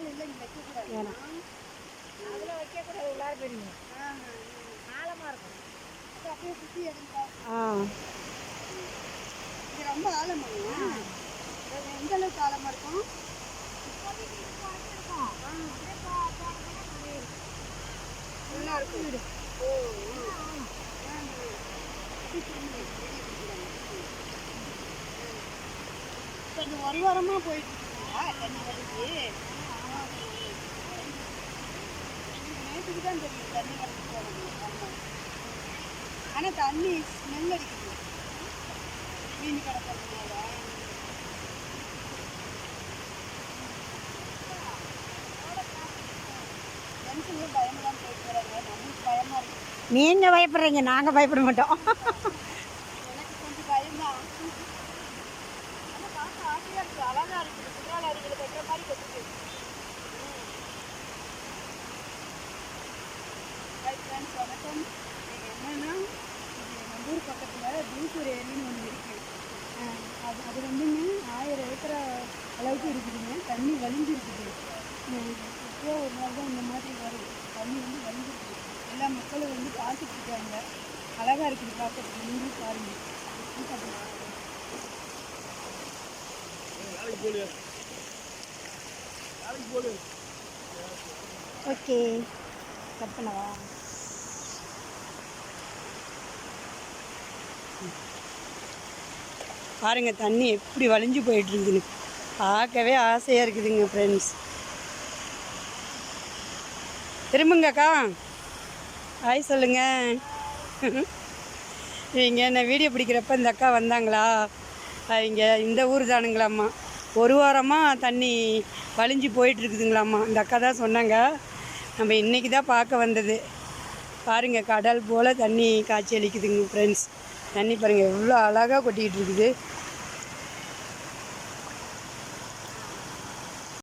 வேணாம், அதில் வைக்கக்கூடாது. உள்ளார போயிருங்க, ஆழமாக இருக்கும். அப்படியே சுற்றி எடுங்க. இது ரொம்ப ஆழமாங்க. எந்த அளவுக்கு ஆழமாக இருக்கும்? நல்லா இருக்கும் வீடு. கொஞ்சம் ஒரு வாரமாக போயிட்டு இருக்கீங்களா தண்ணி வருது? நேற்றுக்கு தான் தெரியும் தண்ணி வரது போகணும். ஆனால் தண்ணி ஸ்மெல் அடிக்குது மீன் கிடக்கிறதுனால. ஜென்ஸுங்களும் பயமெல்லாம் போயிட்டு வராங்க. நம்மளுக்கு பயமாக இருக்குது. நீங்கள் பயப்படுறீங்க, நாங்கள் பயப்பட மாட்டோம். எனக்கு கொஞ்சம் பயம்தான். ஆனால் பார்க்க ஆசையாக இருக்குது, அழகாக இருக்குது. குற்றால அருவியில் கட்டுற மாதிரி கட்டுது. ஃப்ரெண்ட்ஸ் வணக்கம். என்னென்னா நம்ம ஊர் பக்கத்தில் தூசூர் ஏரின்னு ஒன்று இருக்குது. அது வந்துங்க 1000 ஏக்கரா அளவுக்கு இருக்குதுங்க. தண்ணி வலிஞ்சிருக்குது. இப்போ ஒரு நாள் தான் இந்த மாதிரி வரும். தண்ணி வந்து வலிஞ்சிருக்குது. எல்லா மக்களும் வந்து பார்த்துட்டு இருக்காங்க. அழகாக இருக்குது பார்க்கறதுக்கு. நீங்களும் பாருங்கள். ஓகே, கட் பண்ணவா? பாருங்க தண்ணி எப்படி வலிஞ்சு போயிட்டு இருக்குதுன்னு பார்க்கவே ஆசையாக இருக்குதுங்க ஃப்ரெண்ட்ஸ். திரும்புங்கக்கா, ஹாய் சொல்லுங்க. இங்கே என்ன வீடியோ பிடிக்கிறப்ப இந்த அக்கா வந்தாங்களா? இங்கே இந்த ஊர் தானுங்களாம்மா. ஒரு வாரமாக தண்ணி வலிஞ்சு போயிட்டுருக்குதுங்களாம்மா. இந்த அக்கா தான் சொன்னாங்க. நம்ம இன்றைக்கி தான் பார்க்க வந்தது. பாருங்கள் கடல் போல் தண்ணி காட்சி அளிக்குதுங்க ஃப்ரெண்ட்ஸ். தண்ணி பாருங்கள் எவ்வளோ அழகாக கொட்டிக்கிட்டு இருக்குது.